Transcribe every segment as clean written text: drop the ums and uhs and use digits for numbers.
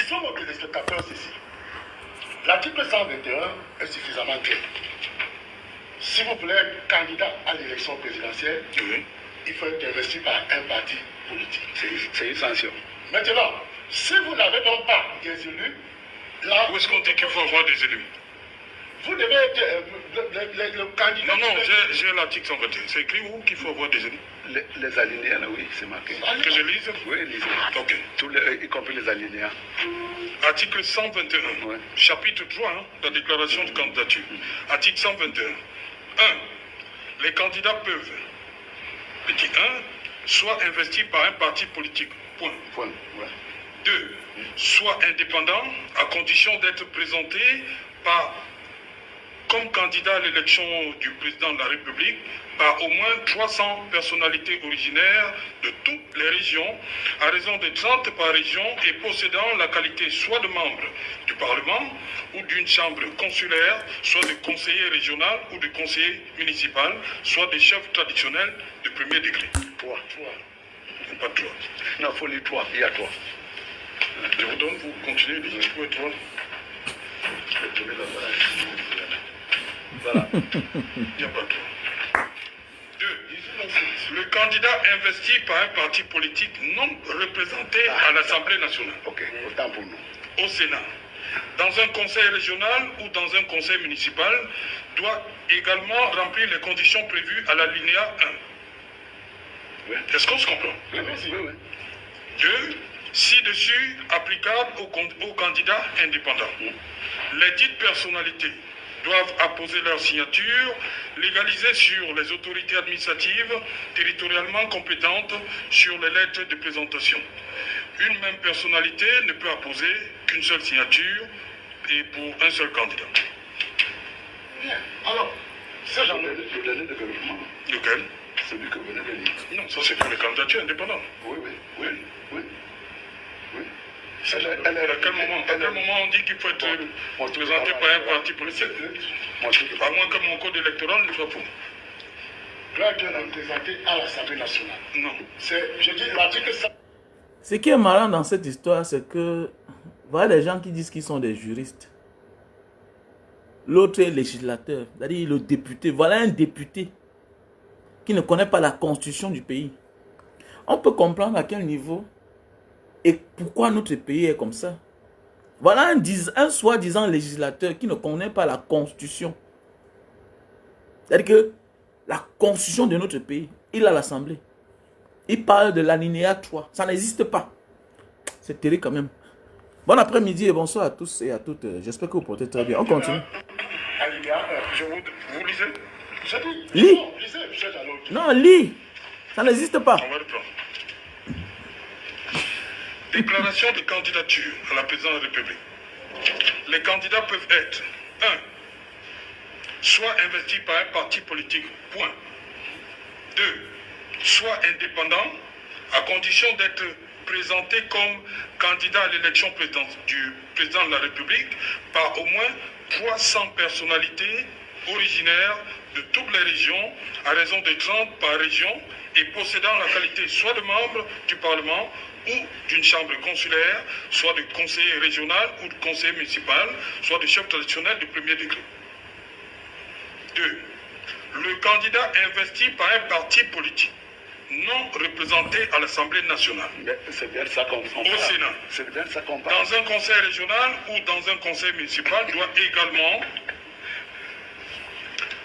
disons aux téléspectateurs ceci. L'article 121 est suffisamment clair. Si vous voulez être candidat à l'élection présidentielle, il faut être investi par un parti politique. C'est une sanction. Maintenant, si vous n'avez donc pas des élus, là... Où est-ce qu'on dit qu'il faut avoir des élus? Vous devez être le candidat... Non, j'ai l'article 121. C'est écrit où qu'il faut avoir des élus? Les alinéas, là, oui, c'est marqué. Que je lise? Oui, lisez. Ok. Y compris les alinéas. Article 121, Ouais. chapitre 3, la déclaration de candidature. Article 121. 1. Les candidats peuvent, petit 1, soit investis par un parti politique. Point. Point. Ouais. 2. Soit indépendants, à condition d'être présentés comme candidat à l'élection du président de la République par au moins 300 personnalités originaires de toutes les régions, à raison de 30 par région et possédant la qualité soit de membre du Parlement ou d'une chambre consulaire, soit de conseiller régional ou de conseiller municipal, soit de chef traditionnel de premier degré. 3. Pas 3. Non, il faut les 3. Il y a 3. Je vous donne, vous continuez, vous pouvez 3. Voilà. Il n'y a pas 3. 2. Le candidat investi par un parti politique non représenté à l'Assemblée nationale. Ok, autant pour nous. Au Sénat, dans un conseil régional ou dans un conseil municipal, doit également remplir les conditions prévues à l'alinéa 1. Oui. Est-ce qu'on se comprend? Oui, oui. 2. Ci-dessus, applicable aux candidats indépendants. Les dites personnalités doivent apposer leur signature légalisée sur les autorités administratives territorialement compétentes sur les lettres de présentation. Une même personnalité ne peut apposer qu'une seule signature et pour un seul candidat. Bien. Alors, ça j'en ai... Le dernier développement, Lequel? celui que vous venez de lire. Non, ça c'est pour les candidatures indépendantes. Oui. À quel moment on dit qu'il faut être présenté par un parti politique? À moins que mon code électoral ne soit pour. doit être représenté à l'Assemblée nationale. Non. Je dis l'article 100. Ce qui est marrant dans cette histoire, c'est que voilà des gens qui disent qu'ils sont des juristes. L'autre est législateur, c'est-à-dire le député. Voilà un député qui ne connaît pas la constitution du pays. On peut comprendre à quel niveau et pourquoi notre pays est comme ça. Voilà un soi-disant législateur qui ne connaît pas la constitution. C'est-à-dire que la constitution de notre pays, il a l'Assemblée. Il parle de l'alinéa 3. Ça n'existe pas. C'est terrible quand même. Bon après-midi et bonsoir à tous et à toutes. J'espère que vous portez très bien. On continue. Alinéa, Vous lisez? je dis, Lis. non, lisez, je à l'autre. Non, lis. Ça n'existe pas. On va reprendre. Déclaration de candidature à la présidence de la République. Les candidats peuvent être 1. Soit investis par un parti politique, point. 2. Soit indépendants, à condition d'être présentés comme candidats à l'élection du président de la République par au moins 300 personnalités originaires de toutes les régions, à raison de 30 par région, et possédant la qualité soit de membre du Parlement ou d'une chambre consulaire, soit de conseiller régional ou de conseiller municipal, soit de chef traditionnel de premier degré. 2. Le candidat investi par un parti politique non représenté à l'Assemblée nationale, Mais c'est bien ça qu'on parle. au Sénat, C'est bien ça qu'on parle. dans un conseil régional ou dans un conseil municipal, doit également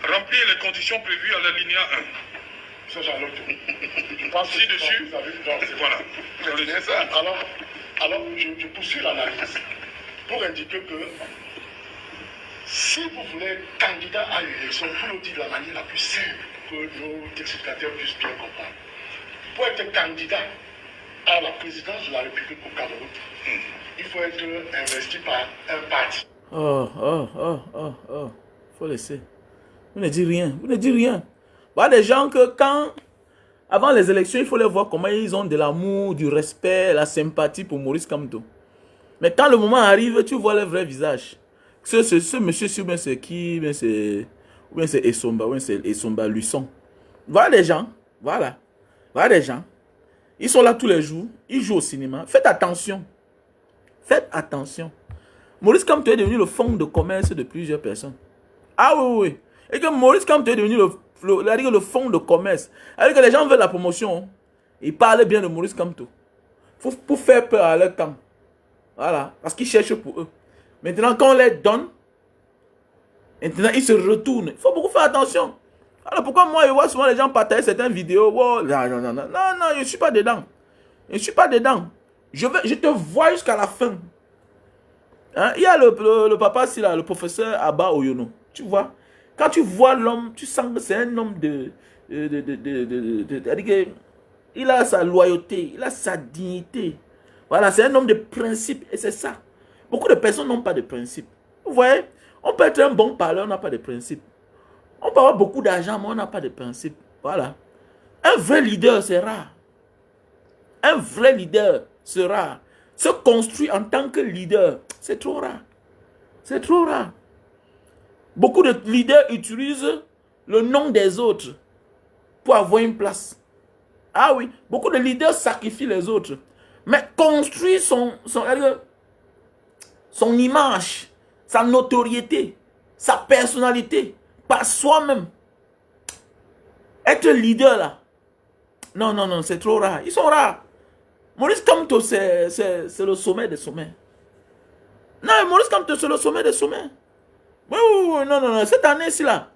remplir les conditions prévues à l'alinéa 1. Ça j'ai à l'autre. Je pense que Ci-dessus, vous avez non, c'est voilà. C'est ça. Alors je poursuis l'analyse pour indiquer que si vous voulez être candidat à l'élection, pour le dire de la manière la plus simple que nos téléspectateurs puissent bien comprendre, pour être candidat à la présidence de la République au Cameroun, il faut être investi par un parti. Faut laisser. Vous ne dites rien. Vous ne dites rien. Voilà des gens que avant les élections, il faut les voir comment ils ont de l'amour, du respect, la sympathie pour Maurice Kamto. Mais quand le moment arrive, tu vois leur vrai visage. Ce monsieur, ou bien c'est qui, ou bien c'est Essomba, ou bien c'est Essomba Luçon. Voilà des gens, voilà des gens. Ils sont là tous les jours, ils jouent au cinéma. Faites attention. Faites attention. Maurice Kamto est devenu le fonds de commerce de plusieurs personnes. Ah oui, oui. Et que Maurice Kamto est devenu le fonds de commerce. Alors que les gens veulent la promotion. Ils parlent bien de Maurice Kamto. Pour faire peur à leur camp. Voilà. Parce qu'ils cherchent pour eux. Maintenant, quand on les donne, maintenant, ils se retournent. Il faut beaucoup faire attention. Alors pourquoi moi, je vois souvent les gens partager certaines vidéos. Oh, non, non, non, non, non, non, je ne suis pas dedans. Je ne suis pas dedans. Je te vois jusqu'à la fin. Hein? Il y a le papa ici, là, le professeur Abba Oyono. Tu vois, quand tu vois l'homme, tu sens que c'est un homme il a sa loyauté, il a sa dignité. Voilà, c'est un homme de principe et c'est ça. Beaucoup de personnes n'ont pas de principe. Vous voyez, on peut être un bon parleur, on n'a pas de principe. On peut avoir beaucoup d'argent, mais on n'a pas de principe. Voilà. Un vrai leader, c'est rare. Un vrai leader, c'est rare. Se construire en tant que leader, c'est trop rare. C'est trop rare. Beaucoup de leaders utilisent le nom des autres pour avoir une place. Ah oui, beaucoup de leaders sacrifient les autres. Mais construire son image, sa notoriété, sa personnalité, par soi-même. Être leader là. Non, non, non, c'est trop rare. Ils sont rares. Maurice Kamto, c'est le sommet des sommets. Non, Maurice Kamto, c'est le sommet des sommets. Oui, oui, oui, non, non, non. Cette année-ci là,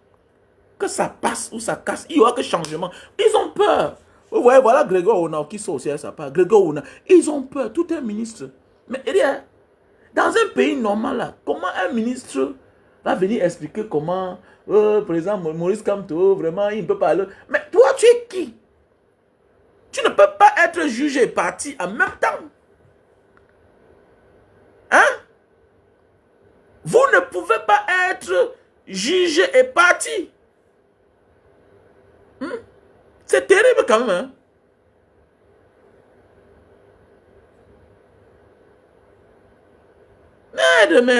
que ça passe ou ça casse, il y aura que changement. Ils ont peur. Vous voyez, voilà Grégoire Ona qui sort aussi à sa part. Grégoire Ona, ils ont peur. Tout un ministre. Mais dans un pays normal là, comment un ministre va venir expliquer comment, par exemple, Maurice Kamto, vraiment, il ne peut pas aller. Mais toi, tu es qui? Tu ne peux pas être jugé parti en même temps. Hein? Vous ne pouvez pas être jugé et parti. C'est terrible quand même. Hein? Merde. Non,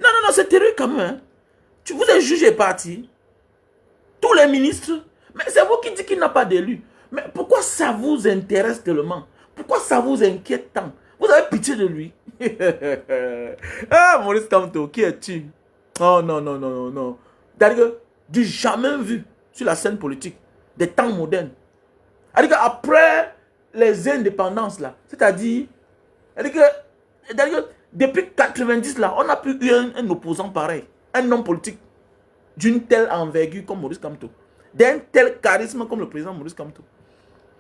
non, non, c'est terrible quand même. Hein? Vous êtes jugé et parti. Tous les ministres. Mais c'est vous qui dites qu'il n'a pas d'élu. Mais pourquoi ça vous intéresse tellement? Pourquoi ça vous inquiète tant? Vous avez pitié de lui. Ah, Maurice Kamto, qui es-tu? Oh non, non, non, non, non. D'ailleurs, du jamais vu sur la scène politique des temps modernes. C'est-à-dire qu'après les indépendances, là, c'est-à-dire, depuis 90, là, on n'a plus eu un opposant pareil. Un homme politique d'une telle envergure comme Maurice Kamto. D'un tel charisme comme le président Maurice Kamto.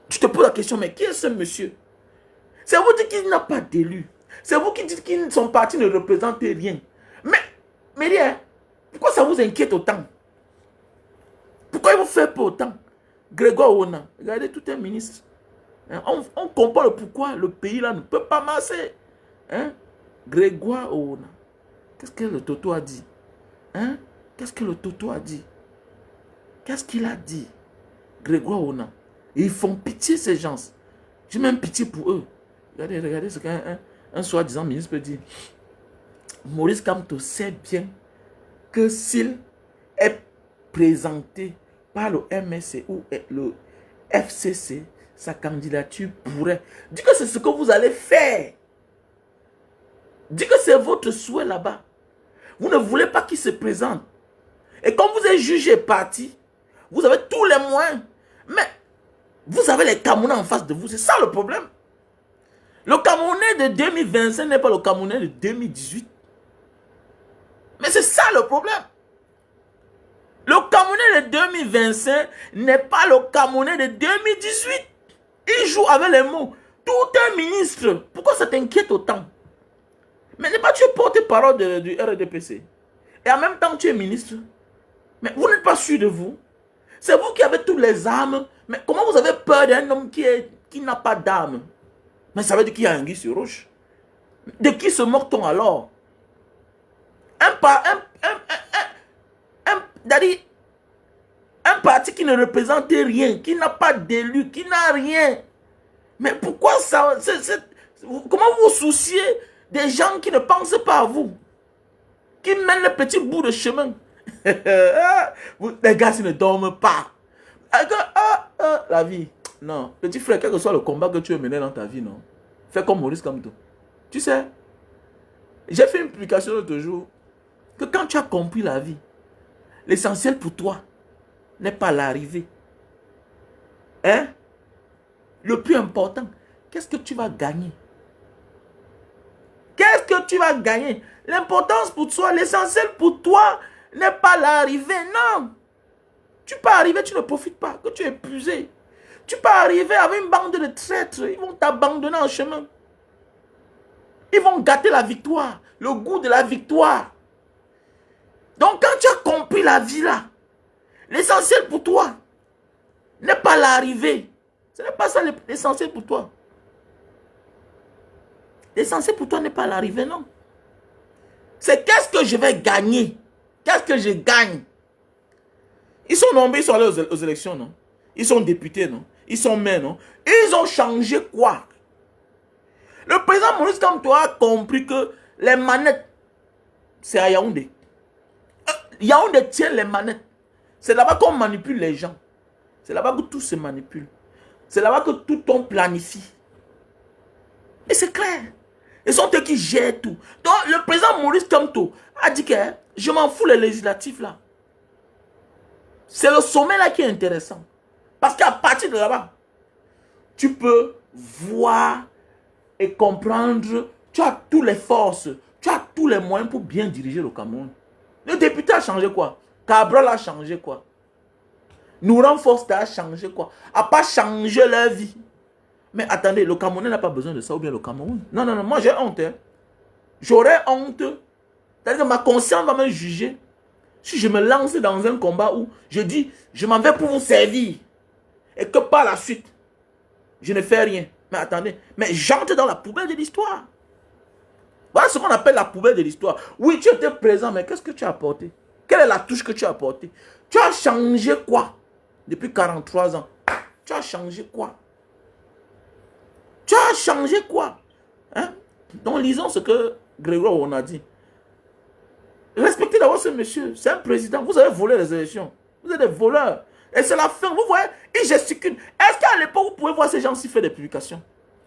Tu te poses la question, mais qui est ce monsieur? C'est vous qui dites qu'il n'a pas d'élu. C'est vous qui dites que son parti ne représente rien. Mais rien. Pourquoi ça vous inquiète autant? Pourquoi il vous fait peur autant? Grégoire Ona, regardez tout un ministre. Hein? On comprend le pourquoi le pays là ne peut pas marcher. Hein? Grégoire Ona. Qu'est-ce que le Toto a dit? Hein? Qu'est-ce que le Toto a dit? Qu'est-ce qu'il a dit? Grégoire Ona. Et ils font pitié ces gens. J'ai même pitié pour eux. Regardez ce qu'un soi-disant ministre peut dire. Maurice Kamto sait bien que s'il est présenté par le MSC ou le FCC, sa candidature pourrait... Dis que c'est ce que vous allez faire. Dis que c'est votre souhait là-bas. Vous ne voulez pas qu'il se présente. Et quand vous êtes jugé parti, vous avez tous les moyens. Mais vous avez les Camerounais en face de vous. C'est ça le problème. Le Camerounais de 2025 n'est pas le Camerounais de 2018. Mais c'est ça le problème. Le Camerounais de 2025 n'est pas le Camerounais de 2018. Il joue avec les mots. Tout un ministre. Pourquoi ça t'inquiète autant? Mais n'est pas tu es porte-parole du RDPC. Et en même temps tu es ministre. Mais vous n'êtes pas sûr de vous. C'est vous qui avez toutes les armes. Mais comment vous avez peur d'un homme qui n'a pas d'armes? Mais ça veut dire qu'il y a un guy sur roche. De qui se moque-t-on alors? Un parti qui ne représente rien, qui n'a pas d'élu, qui n'a rien. Mais pourquoi ça? Comment vous vous souciez des gens qui ne pensent pas à vous? Qui mènent le petit bout de chemin? Les gars, ils ne dorment pas. La vie. Non. Petit frère, quel que soit le combat que tu veux mener dans ta vie, non. fais comme Maurice Kamto. Tu sais, j'ai fait une publication l'autre jour que quand tu as compris la vie, l'essentiel pour toi n'est pas l'arrivée. Hein? Le plus important, qu'est-ce que tu vas gagner? Qu'est-ce que tu vas gagner? L'importance pour toi, l'essentiel pour toi n'est pas l'arrivée, non. Tu peux arriver, tu ne profites pas, que tu es épuisé. Tu peux arriver avec une bande de traîtres, ils vont t'abandonner en chemin. Ils vont gâter la victoire, le goût de la victoire. Donc quand tu as compris la vie là, l'essentiel pour toi n'est pas l'arrivée. Ce n'est pas ça l'essentiel pour toi. L'essentiel pour toi n'est pas l'arrivée, non. C'est qu'est-ce que je vais gagner? Qu'est-ce que je gagne? Ils sont nombreux, ils sont allés aux élections, non? Ils sont députés, non? Ils sont maires, non? Ils ont changé quoi? Le président Maurice Kamto a compris que les manettes, c'est à Yaoundé. Yaoundé tient les manettes. C'est là-bas qu'on manipule les gens. C'est là-bas que tout se manipule. C'est là-bas que tout on planifie. Et c'est clair. Ils sont eux qui gèrent tout. Donc le président Maurice Kamto a dit que je m'en fous les législatifs là. C'est le sommet là qui est intéressant. Parce qu'à partir de là-bas, tu peux voir et comprendre, tu as toutes les forces, tu as tous les moyens pour bien diriger le Cameroun. Le député a changé quoi? Cabral a changé quoi? Nouran Foster a changé quoi? A pas changé leur vie. Mais attendez, le Camerounais n'a pas besoin de ça, ou bien le Cameroun. Non, non, non, moi j'ai honte. Hein. J'aurais honte. C'est-à-dire que ma conscience va me juger. Si je me lance dans un combat où je dis, je m'en vais pour vous servir. Et que par la suite, je ne fais rien. Mais attendez, mais j'entre dans la poubelle de l'histoire. Voilà ce qu'on appelle la poubelle de l'histoire. Oui, tu étais présent, mais qu'est-ce que tu as apporté? Quelle est la touche que tu as apportée? Tu as changé quoi? Depuis 43 ans. Tu as changé quoi? Tu as changé quoi? Hein? Donc lisons ce que Grégoire on a dit. Respectez d'abord ce monsieur. C'est un président. Vous avez volé les élections. Vous êtes des voleurs. Et c'est la fin. Vous voyez, ils gesticulent. Est-ce qu'à l'époque, vous pouvez voir ces gens-ci faire des publications?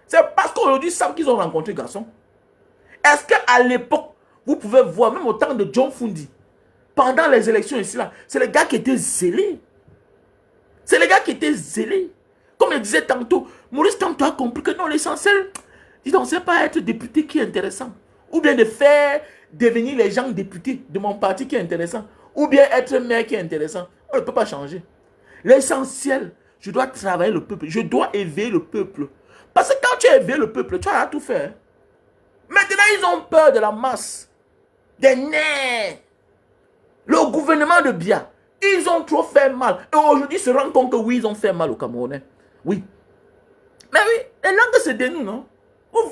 C'est parce qu'aujourd'hui, ils savent qu'ils ont rencontré garçon. Est-ce qu'à l'époque, vous pouvez voir, même au temps de John Fundi, pendant les élections ici, là, c'est les gars qui étaient zélés. C'est les gars qui étaient zélés. Comme je disais tantôt, Maurice Kamto a compris que non, l'essentiel, dis donc, c'est pas être député qui est intéressant. Ou bien de faire devenir les gens députés de mon parti qui est intéressant. Ou bien être maire qui est intéressant. On ne peut pas changer. L'essentiel, je dois travailler le peuple. Je dois éveiller le peuple. Parce que quand tu éveilles le peuple, tu as tout fait. Maintenant, ils ont peur de la masse. Des nerfs. Le gouvernement de Biya, ils ont trop fait mal. Et aujourd'hui, ils se rendent compte que oui, ils ont fait mal aux Camerounais. Oui. Mais oui, les langues se dénouent, non?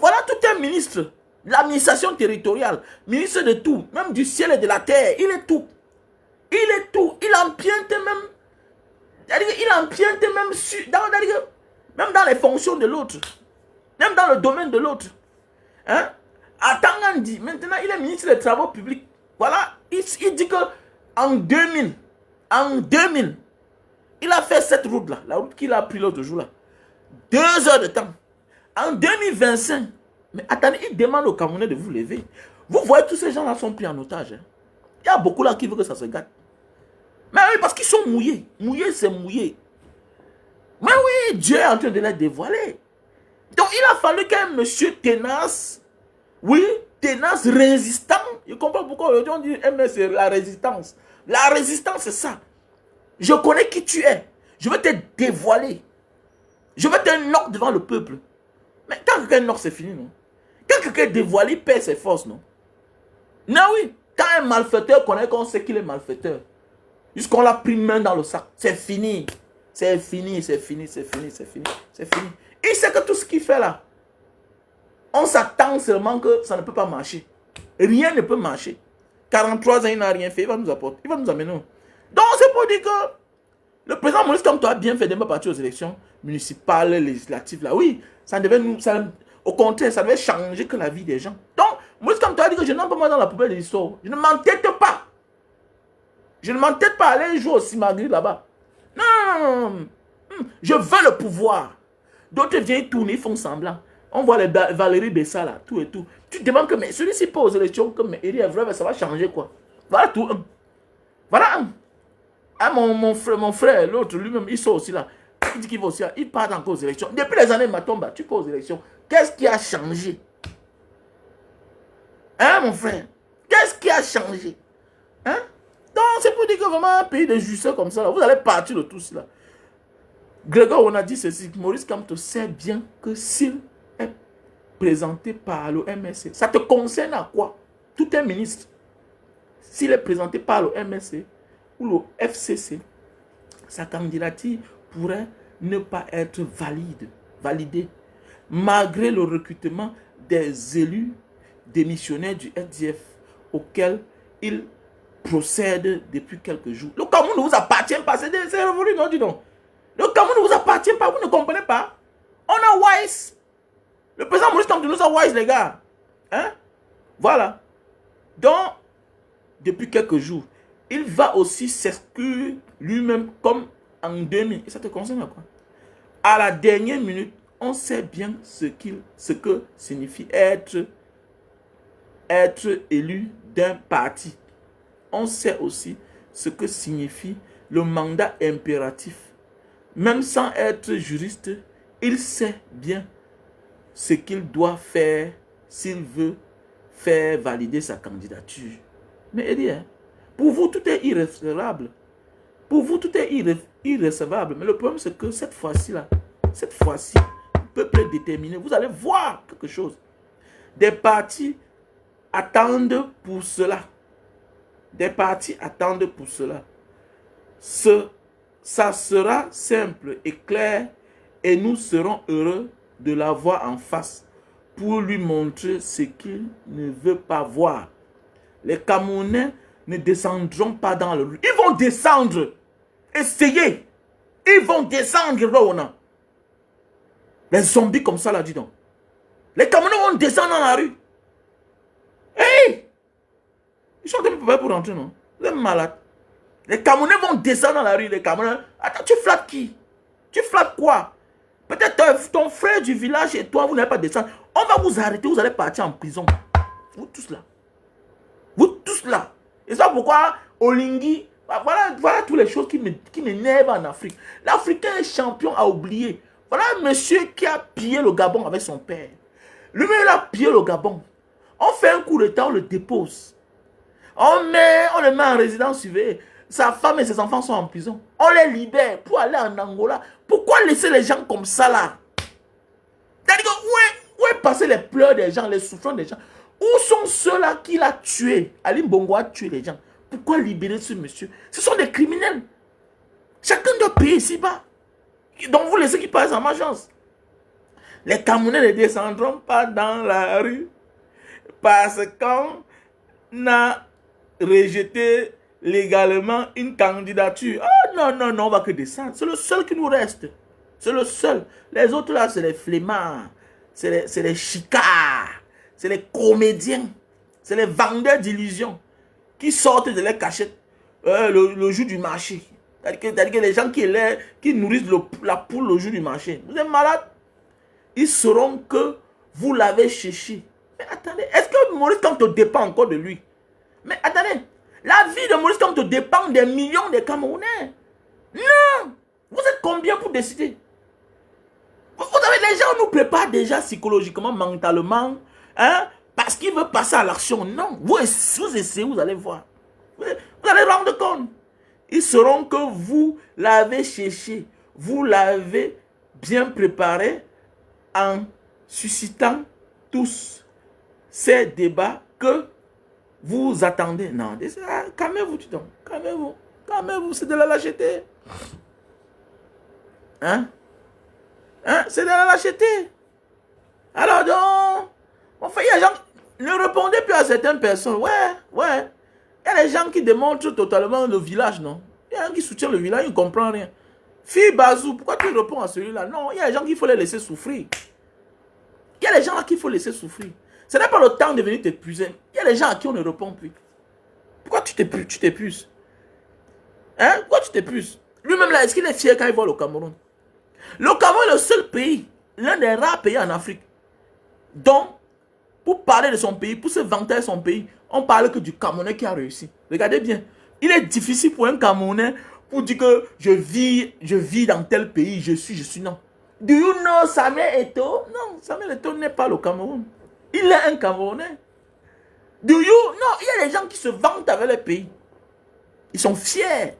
Voilà tout un ministre. L'administration territoriale. Ministre de tout. Même du ciel et de la terre. Il est tout. Il est tout. Il empiète même. Il empiète même dans les fonctions de l'autre. Même dans le domaine de l'autre. Hein? Atangandi, maintenant, il est ministre des Travaux publics. Voilà. Il dit que en 2000, il a fait cette route-là. La route qu'il a pris l'autre jour-là. 2 heures de temps. En 2025, mais attendez, il demande aux Camerounais de vous lever. Vous voyez, tous ces gens-là sont pris en otage. Hein. Il y a beaucoup là qui veulent que ça se gâte. Mais oui, parce qu'ils sont mouillés. Mouillés, c'est mouillé. Mais oui, Dieu est en train de les dévoiler. Donc, il a fallu qu'un monsieur tenace, oui, tenace, résistant. Je comprends pourquoi aujourd'hui on dit MS, c'est la résistance. La résistance, c'est ça. Je connais qui tu es. Je vais te dévoiler. Je vais te knock devant le peuple. Mais quand quelqu'un knock, c'est fini, non? Quand quelqu'un est dévoilé, il perd ses forces, non? Non, oui. Quand un malfaiteur connaît qu'on sait qu'il est malfaiteur, jusqu'on l'a pris main dans le sac, c'est fini. C'est fini, c'est fini, c'est fini, c'est fini, c'est fini. Il sait que tout ce qu'il fait là, on s'attend seulement que ça ne peut pas marcher. Rien ne peut marcher. 43 ans, il n'a rien fait, il va nous apporter, il va nous amener. Donc c'est pour dire que le président Maurice Kamto a bien fait de me partir aux élections municipales, législatives là. Oui, ça devait nous, au contraire, ça devait changer que la vie des gens. Donc, Maurice Kamto a dit que je n'entre pas moi dans la poubelle de l'histoire. Je ne m'entête pas. Je ne m'entête pas à aller jouer au Simagri là-bas. Non. Je veux le pouvoir. D'autres viennent tourner, font semblant. On voit les Valérie Bessa là, tout et tout. Tu te demandes que mais celui-ci pas aux élections, que mais il est vrai, ça va changer quoi. Voilà tout. Voilà un. Ah, mon frère, l'autre, lui-même, il sort aussi là. Il dit qu'il va aussi là. Il part encore aux élections. Depuis les années Matomba, tu pars aux élections. Qu'est-ce qui a changé? Hein, mon frère? Qu'est-ce qui a changé? Hein? Donc, c'est pour dire que vraiment un pays de justice comme ça, là, vous allez partir de tout cela. Grégoire, on a dit ceci. Maurice Kamto sait bien que s'il est présenté par le MSC, ça te concerne à quoi? Tout un ministre. S'il est présenté par le MSC ou le FCC, sa candidature pourrait ne pas être validée, malgré le recrutement des élus démissionnaires du SDF auquel il procède depuis quelques jours. Le Cameroun ne vous appartient pas, c'est révolu, non, dis donc. Le Cameroun ne vous appartient pas, vous ne comprenez pas. On a Wise. Le président Maurice Kamto nous a Wise, les gars. Hein? Voilà. Donc, depuis quelques jours, il va aussi s'exclure lui-même comme en 2000. Et ça te concerne à quoi? À la dernière minute, on sait bien ce que signifie être élu d'un parti. On sait aussi ce que signifie le mandat impératif. Même sans être juriste, il sait bien ce qu'il doit faire s'il veut faire valider sa candidature. Mais Eddie, hein, pour vous, tout est irrécevable. Pour vous, tout est irrécevable. Mais le problème, c'est que cette fois-ci, le peuple est déterminé. Vous allez voir quelque chose. Des partis attendent pour cela. Des partis attendent pour cela. Ça sera simple et clair et nous serons heureux de l'avoir en face pour lui montrer ce qu'il ne veut pas voir. Les Camerounais ne descendront pas dans le rue. Ils vont descendre. Essayez. Ils vont descendre. Là, les zombies comme ça, là, dis donc. Les Camerounais vont descendre dans la rue. Hey! Ils sont un peu prêts pour rentrer, non? Vous êtes malade. Les Camerounais vont descendre dans la rue. Les Camerounais. Attends, tu flattes qui? Tu flattes quoi? Peut-être ton frère du village et toi, vous n'allez pas descendre. On va vous arrêter, vous allez partir en prison. Vous tous là. Vous tous là. Et ça pourquoi Olingi, voilà toutes les choses qui m'énervent en Afrique. L'Africain est champion à oublier. Voilà un monsieur qui a pillé le Gabon avec son père. Lui-même, il a pillé le Gabon. On fait un coup d'état, on le dépose. On le met en résidence surveillée. Sa femme et ses enfants sont en prison. On les libère pour aller en Angola. Pourquoi laisser les gens comme ça là? C'est-à-dire où est passé les pleurs des gens, les souffrances des gens? Où sont ceux-là qui l'ont tué? Ali Bongo a tué les gens. Pourquoi libérer ce monsieur? Ce sont des criminels. Chacun doit payer ici-bas. Donc vous laissez qu'ils passent en ma chance. Les Camerounais ne descendront pas dans la rue parce qu'on a rejeté légalement une candidature. Oh non, non, non, on va que descendre. C'est le seul qui nous reste. C'est le seul. Les autres là, c'est les flemmards. C'est les chicards. C'est les comédiens. C'est les vendeurs d'illusions qui sortent de leurs cachettes le jour du marché. C'est-à-dire que les gens qui nourrissent la poule le jour du marché. Vous êtes malade? Ils sauront que vous l'avez cherché. Mais attendez, est-ce que Maurice Kamto dépend encore de lui? Mais attendez, la vie de Maurice Kamto dépend des millions de Camerounais. Non! Vous êtes combien pour décider? Vous savez, les gens nous préparent déjà psychologiquement, mentalement, hein, parce qu'ils veulent passer à l'action. Non, vous essayez, vous allez voir. Vous allez rendre compte. Ils sauront que vous l'avez cherché, vous l'avez bien préparé en suscitant tous ces débats que vous attendez. Non, calmez-vous, dis donc. Calmez-vous. Calmez-vous, c'est de la lâcheté. Hein? Hein? C'est de la lâcheté. Alors donc, enfin, il y a des gens, ne répondez plus à certaines personnes. Ouais. Il y a des gens qui démontrent totalement le village, non? Il y a des gens qui soutiennent le village, ils ne comprennent rien. Fille Bazou, pourquoi tu réponds à celui-là? Non, il y a des gens qu'il faut les laisser souffrir. Il y a des gens là qu'il faut laisser souffrir. Ce n'est pas le temps de venir t'épuiser. Il y a des gens à qui on ne répond plus. Pourquoi tu t'épuises? Hein? Pourquoi tu t'épuises? Lui-même là, est-ce qu'il est fier quand il voit le Cameroun? Le Cameroun est le seul pays, l'un des rares pays en Afrique, Donc, pour parler de son pays, pour se vanter de son pays, on parle que du Camerounais qui a réussi. Regardez bien. Il est difficile pour un Camerounais pour dire que je vis dans tel pays, je suis non. Do you know Samuel Eto'o? Non, Samuel Eto'o n'est pas le Cameroun. Il est un Camerounais. Do you? Non, il y a des gens qui se vantent avec les pays. Ils sont fiers.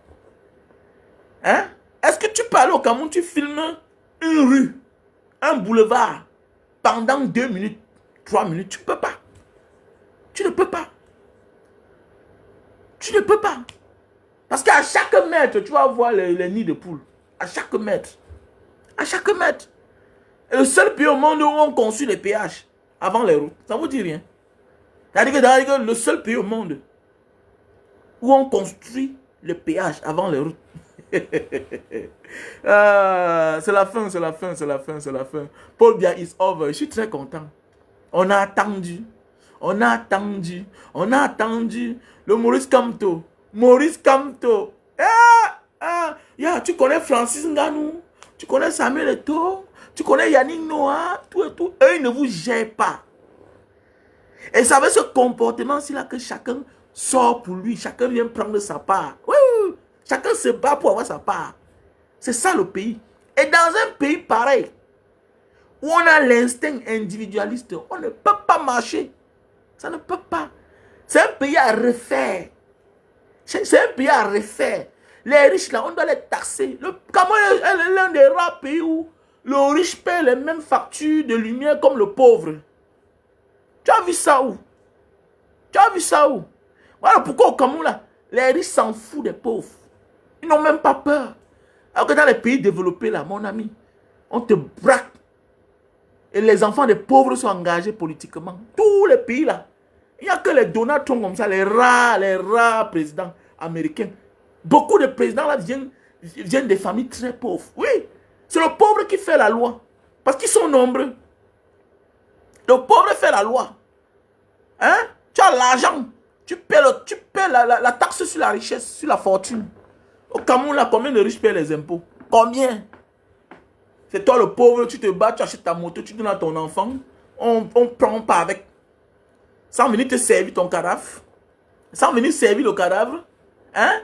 Hein? Est-ce que tu parles au Cameroun, tu filmes une rue, un boulevard, pendant 2 minutes, 3 minutes, tu ne peux pas. Tu ne peux pas. Tu ne peux pas. Parce qu'à chaque mètre, tu vas voir les nids de poules. À chaque mètre. À chaque mètre. Et le seul pays au monde où on construit les péages avant les routes. Ça ne vous dit rien. C'est-à-dire que le seul pays au monde où on construit le péage avant les routes. C'est la fin, c'est la fin, c'est la fin, c'est la fin. Paul Biya is over. Je suis très content. On a attendu. On a attendu. On a attendu. Le Maurice Kamto. Maurice Kamto. Tu connais Francis Ngannou. Tu connais Samuel Eto'o. Tu connais Yannick Noah. Tout et tout. Eux, ils ne vous gèrent pas. Et ça veut ce comportement-ci là que chacun sort pour lui. Chacun vient prendre sa part. Oui. Chacun se bat pour avoir sa part. C'est ça le pays. Et dans un pays pareil, où on a l'instinct individualiste, on ne peut pas marcher. Ça ne peut pas. C'est un pays à refaire. C'est un pays à refaire. Les riches là, on doit les taxer. Le Cameroun est l'un des rares pays où le riche paie les mêmes factures de lumière comme le pauvre. Tu as vu ça où? Tu as vu ça où? Voilà pourquoi au Cameroun là, les riches s'en foutent des pauvres. Ils n'ont même pas peur. Alors que dans les pays développés là, mon ami, on te braque. Et les enfants des pauvres sont engagés politiquement. Tous les pays là. Il n'y a que les Donald Trump comme ça, les rares présidents américains. Beaucoup de présidents là viennent des familles très pauvres. Oui, c'est le pauvre qui fait la loi. Parce qu'ils sont nombreux. Le pauvre fait la loi. Hein? Tu as l'argent. Tu paies la taxe sur la richesse, sur la fortune. Au Cameroun, là, combien de riches paient les impôts? Combien? C'est toi le pauvre, tu te bats, tu achètes ta moto, tu donnes à ton enfant. On prend pas avec. Sans venir te servir ton cadavre. Sans venir servir le cadavre. Hein?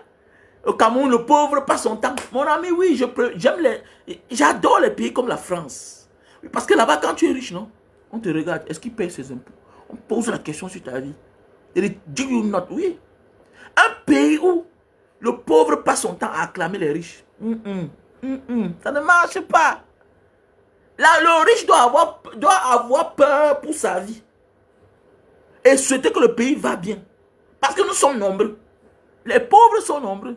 Au Cameroun, le pauvre passe son temps. Mon ami, oui, j'adore les pays comme la France. Parce que là-bas, quand tu es riche, non? On te regarde, est-ce qu'il paye ses impôts? On pose la question sur ta vie. Et dit you not, oui. Un pays où le pauvre passe son temps à acclamer les riches. Ça ne marche pas. Là, le riche doit avoir peur pour sa vie. Et souhaiter que le pays va bien. Parce que nous sommes nombreux. Les pauvres sont nombreux.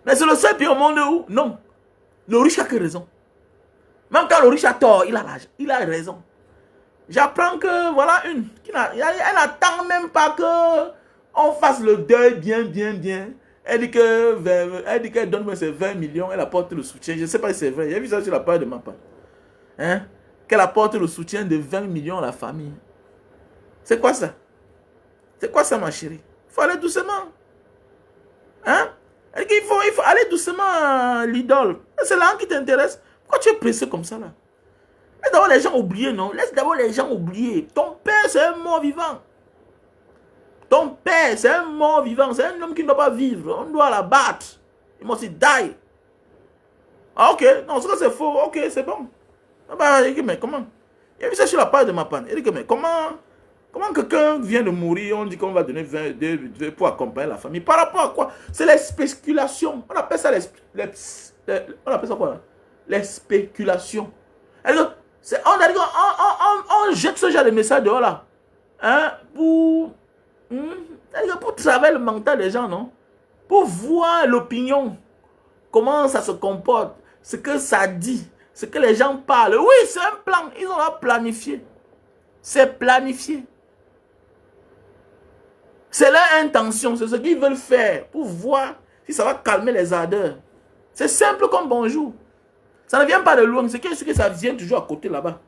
Mais c'est le seul pays au monde où, non. Le riche a que raison. Même quand le riche a tort, il a raison. J'apprends que, voilà une. Elle n'attend même pas qu'on fasse le deuil bien. Elle dit qu'elle donne ses 20 millions, elle apporte le soutien. Je ne sais pas si c'est vrai. J'ai vu ça sur la page de ma part. Hein? Qu'elle apporte le soutien de 20 millions à la famille. C'est quoi ça? C'est quoi ça, ma chérie? Il faut aller doucement. Hein? Elle dit qu'il faut aller doucement, l'idole. C'est là qui t'intéresse. Pourquoi tu es pressé comme ça, là? Laisse d'abord les gens oublier, non? Laisse d'abord les gens oublier. Ton père, c'est un mort vivant. Ton père, c'est un mort vivant. C'est un homme qui ne doit pas vivre. On doit l'abattre. Il must die. Ah, ok. Non, ça c'est faux. Ok, c'est bon. Ah bah, il dit, mais comment? Il a vu ça sur la page de ma panne. Il dit, mais comment quelqu'un vient de mourir, on dit qu'on va donner 20 pour accompagner la famille? Par rapport à quoi? C'est les spéculations. On appelle ça on appelle ça quoi, là? Les spéculations. Alors, on jette ce genre de message dehors là. Hein? Pour travailler le mental des gens, non? Pour voir l'opinion. Comment ça se comporte. Ce que ça dit. Ce que les gens parlent. Oui, c'est un plan. Ils ont planifié. C'est planifié. C'est leur intention. C'est ce qu'ils veulent faire. Pour voir si ça va calmer les ardeurs. C'est simple comme bonjour. Ça ne vient pas de loin. C'est que ça vient toujours à côté là-bas.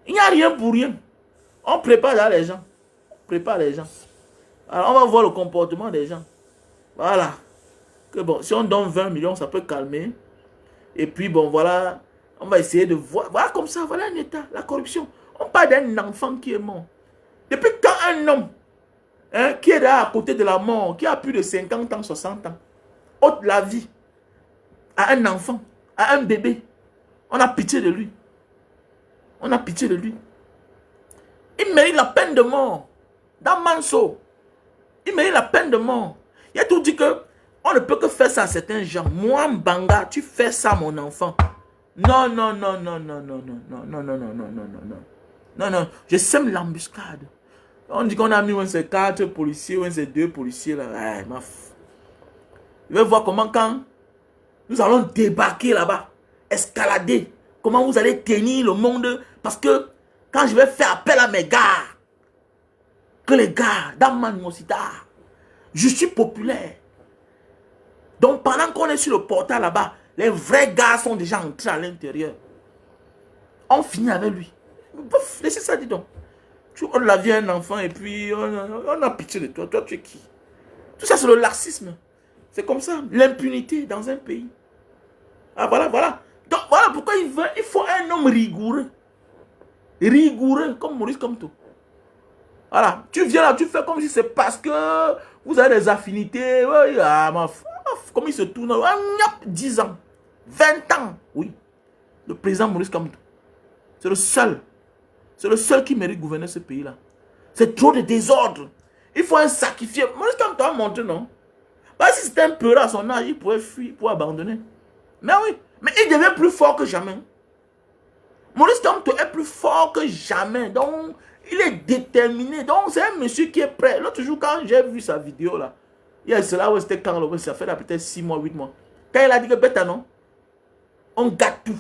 Il n'y a rien pour rien. On prépare là les gens. On prépare les gens. Alors on va voir le comportement des gens. Voilà. Que bon, si on donne 20 millions, ça peut calmer. Et puis bon, voilà. On va essayer de voir. Voilà comme ça. Voilà un état. La corruption. On parle d'un enfant qui est mort. Depuis quand un homme qui est là à côté de la mort, qui a plus de 50 ans, 60 ans, ôte la vie à un enfant, à un bébé, on a pitié de lui. On a pitié de lui. Il mérite la peine de mort. Dans Manso, il mérite la peine de mort. Il a tout dit que on ne peut que faire ça à certains gens. Moi, Mbanga, tu fais ça, mon enfant. Non, non, non, non, non, non, non, non, non, non, non, non, non, non, non. Non, non, je sème l'embuscade. On dit qu'on a mis ces 4 policiers, ces 2 policiers là. Ouais, je vais voir comment quand nous allons débarquer là-bas, escalader, comment vous allez tenir le monde. Parce que quand je vais faire appel à mes gars, que les gars, dans ma animosité, je suis populaire. Donc pendant qu'on est sur le portail là-bas, les vrais gars sont déjà entrés à l'intérieur. On finit avec lui. Laissez ça, dis donc. On l'a vu un enfant et puis on a pitié de toi. Toi, tu es qui? Tout ça, c'est le laxisme. C'est comme ça. L'impunité dans un pays. Ah, voilà, voilà. Donc, voilà pourquoi il faut un homme rigoureux. Rigoureux, comme Maurice Kamto. Voilà. Tu viens là, tu fais comme si c'est parce que vous avez des affinités. Oui, comme il se tourne. 10 ans. 20 ans. Oui. Le président Maurice Kamto. C'est le seul. C'est le seul qui mérite de gouverner ce pays-là. C'est trop de désordre. Il faut un sacrifié. Maurice Kamto a montré, non? Bah, si c'était un peu à son âge, il pourrait fuir, il pourrait abandonner. Mais oui. Mais il devient plus fort que jamais. Maurice Kamto est plus fort que jamais. Donc, il est déterminé. Donc, c'est un monsieur qui est prêt. L'autre jour, quand j'ai vu sa vidéo, là, il y a cela où c'était quand, ça fait peut-être 6 mois, 8 mois. Quand il a dit que, bêta, non, on gâte tout.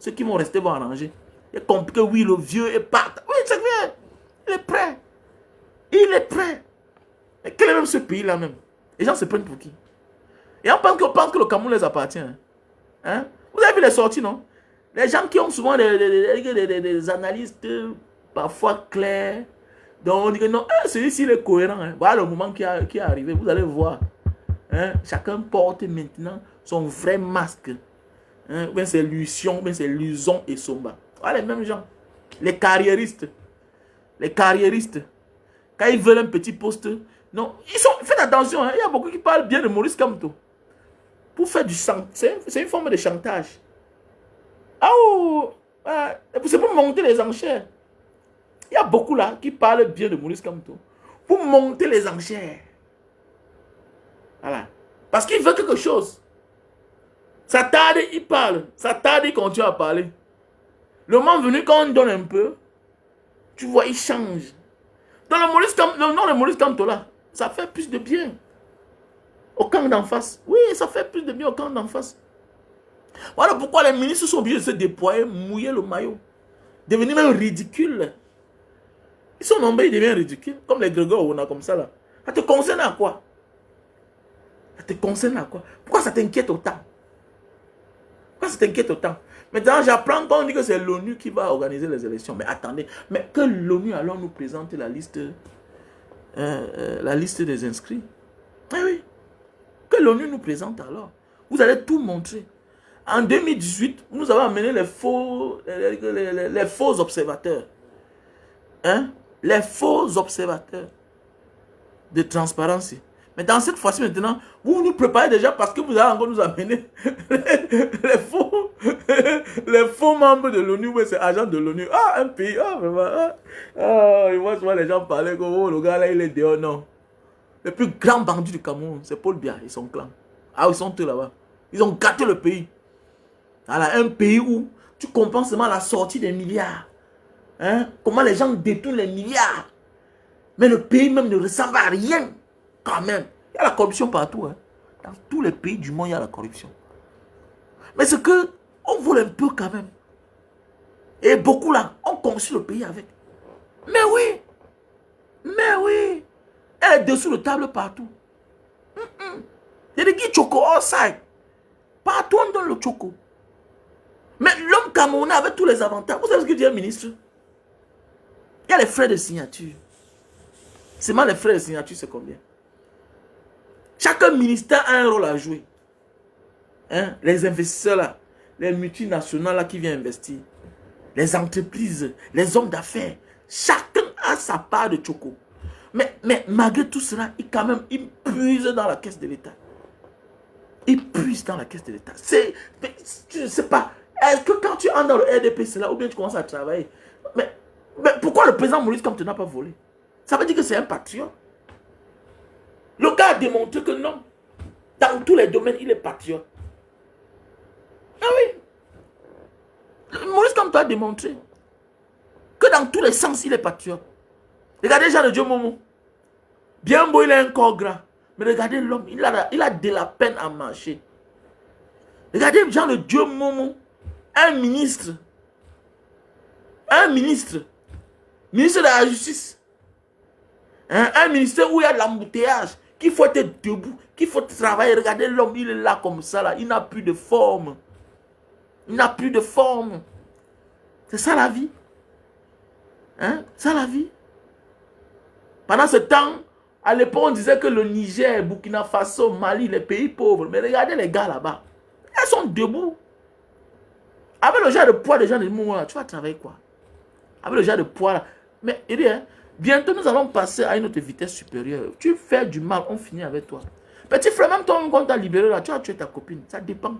Ceux qui vont rester vont arranger. Il a compris que oui, le vieux est parti. Oui, c'est vrai. Il est prêt. Il est prêt. Mais quel est même ce pays-là même? Les gens se prennent pour qui? Et on pense que le Cameroun les appartient. Hein? Vous avez vu les sorties, non? Les gens qui ont souvent des analystes parfois clairs. Donc on dit que non, celui-ci il est cohérent. Hein? Voilà le moment qui est arrivé. Vous allez voir. Hein? Chacun porte maintenant son vrai masque. Hein? Ben c'est Lucien, ben c'est Luzon et Somba. Voilà les mêmes gens. Les carriéristes. Les carriéristes. Quand ils veulent un petit poste, non, faites attention, hein, il y a beaucoup qui parlent bien de Maurice Kamto. Pour faire du chant, c'est une forme de chantage. C'est pour monter les enchères. Il y a beaucoup là qui parlent bien de Maurice Kamto. Pour monter les enchères. Voilà. Parce qu'il veut quelque chose. Ça tarde, il parle. Ça tarde, il continue à parler. Le moment venu, quand on donne un peu, tu vois, il change. Dans le nom de Maurice Kamto là, ça fait plus de bien au camp d'en face. Oui, ça fait plus de bien au camp d'en face. Voilà pourquoi les ministres sont obligés de se déployer, mouiller le maillot. Devenir même ridicule. Ils sont nombreux, ils deviennent ridicules. Comme les Grégoire, on a comme ça là. Ça te concerne à quoi? Ça te concerne à quoi? Pourquoi ça t'inquiète autant? Pourquoi ça t'inquiète autant? Maintenant, j'apprends qu'on dit que c'est l'ONU qui va organiser les élections. Mais attendez, mais que l'ONU alors nous présente la liste des inscrits. Eh oui. Que l'ONU nous présente alors. Vous allez tout montrer. En 2018, nous avons amené les faux observateurs. Hein? Les faux observateurs de transparence. Mais dans cette fois-ci maintenant, vous nous préparez déjà parce que vous allez encore nous amener les faux membres de l'ONU, c'est agent de l'ONU. Ah, un pays, vraiment. Et moi, je vois les gens parler comme, oh, le gars là, il est dehors. Non. Le plus grand bandit du Cameroun, c'est Paul Biya et son clan. Ah, ils sont tous là-bas. Ils ont gâté le pays. Voilà, un pays où tu comprends seulement la sortie des milliards. Hein? Comment les gens détournent les milliards. Mais le pays même ne ressemble à rien. Quand même. Il y a la corruption partout. Hein? Dans tous les pays du monde, il y a la corruption. Mais c'est que on vole un peu quand même. Et beaucoup là, on construit le pays avec. Mais oui. Mais oui. Elle est dessous de table partout. Il y a des qui choco outside. Partout on donne le choco. Mais l'homme camerounais avec tous les avantages. Vous savez ce que dit un ministre? Il y a les frais de signature. Seulement les frais de signature, c'est combien? Chaque ministère a un rôle à jouer. Hein? Les investisseurs là, les multinationales là qui viennent investir. les entreprises, les hommes d'affaires, chacun a sa part de choco. Mais malgré tout cela, il puise dans la caisse de l'État. Il puise dans la caisse de l'État. Je ne sais pas. Est-ce que quand tu entres dans le RDP, c'est là, ou bien tu commences à travailler? Mais pourquoi le président Maurice Kamto n'a pas volé? Ça veut dire que c'est un patriote. Le gars a démontré que non. Dans tous les domaines, il est patriote. Ah oui. Maurice Kamto a démontré que dans tous les sens, il est patriote. Regardez Jean de Dieu Momo. Bien beau, il a un corps gras. Mais regardez l'homme, il a de la peine à marcher. Regardez Jean de Dieu Momo. Un ministre. Ministre de la justice. Un ministère où il y a de l'embouteillage. Qu'il faut être debout. Qu'il faut travailler. Regardez l'homme, il est là comme ça. Là. Il n'a plus de forme. Il n'a plus de forme. C'est ça la vie. Hein? C'est ça la vie. Pendant ce temps, à l'époque, on disait que le Niger, Burkina Faso, Mali, les pays pauvres. Mais regardez les gars là-bas. Ils sont debout. Avec le genre de poids des gens de Mouma, tu vas travailler quoi? Avec le genre de poids là. Mais il dit, hein, bientôt nous allons passer à une autre vitesse supérieure. Tu fais du mal, on finit avec toi. Petit frère, même toi, quand tu as libéré là, tu as tué ta copine. Ça dépend.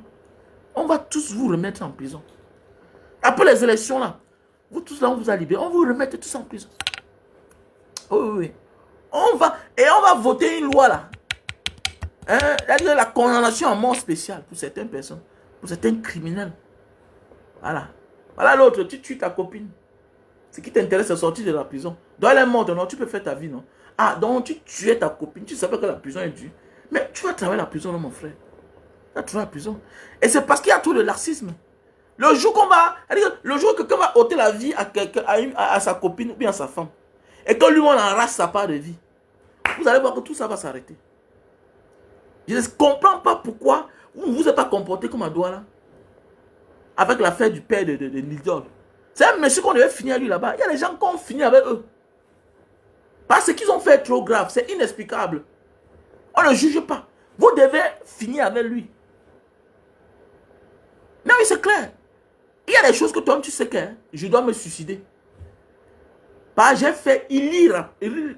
On va tous vous remettre en prison. Après les élections là, vous tous là, on vous a libéré. On vous remettre tous en prison. Oui, oui. On va voter une loi là. Hein, la condamnation à mort spéciale pour certaines personnes. Pour certains criminels. Voilà. Voilà l'autre, tu tues ta copine. Ce qui t'intéresse, c'est sortir de la prison. Donc elle est morte, non, tu peux faire ta vie, non? Ah, donc tu tuais ta copine, tu savais que la prison est dure. Mais tu vas travailler à la prison, non, mon frère. Tu vas travailler à la prison. Et c'est parce qu'il y a tout le laxisme. Le jour le jour que quelqu'un va ôter la vie à sa copine ou bien à sa femme, et que lui, on arrache sa part de vie, vous allez voir que tout ça va s'arrêter. Je ne comprends pas pourquoi vous ne vous êtes pas comporté comme à Douala. Avec l'affaire du père de Lidl. C'est un monsieur qu'on devait finir lui là-bas. Il y a des gens qui ont fini avec eux. Parce qu'ils ont fait trop grave. C'est inexplicable. On ne juge pas. Vous devez finir avec lui. Non, oui, c'est clair. Il y a des choses que toi, tu sais que je dois me suicider. J'ai fait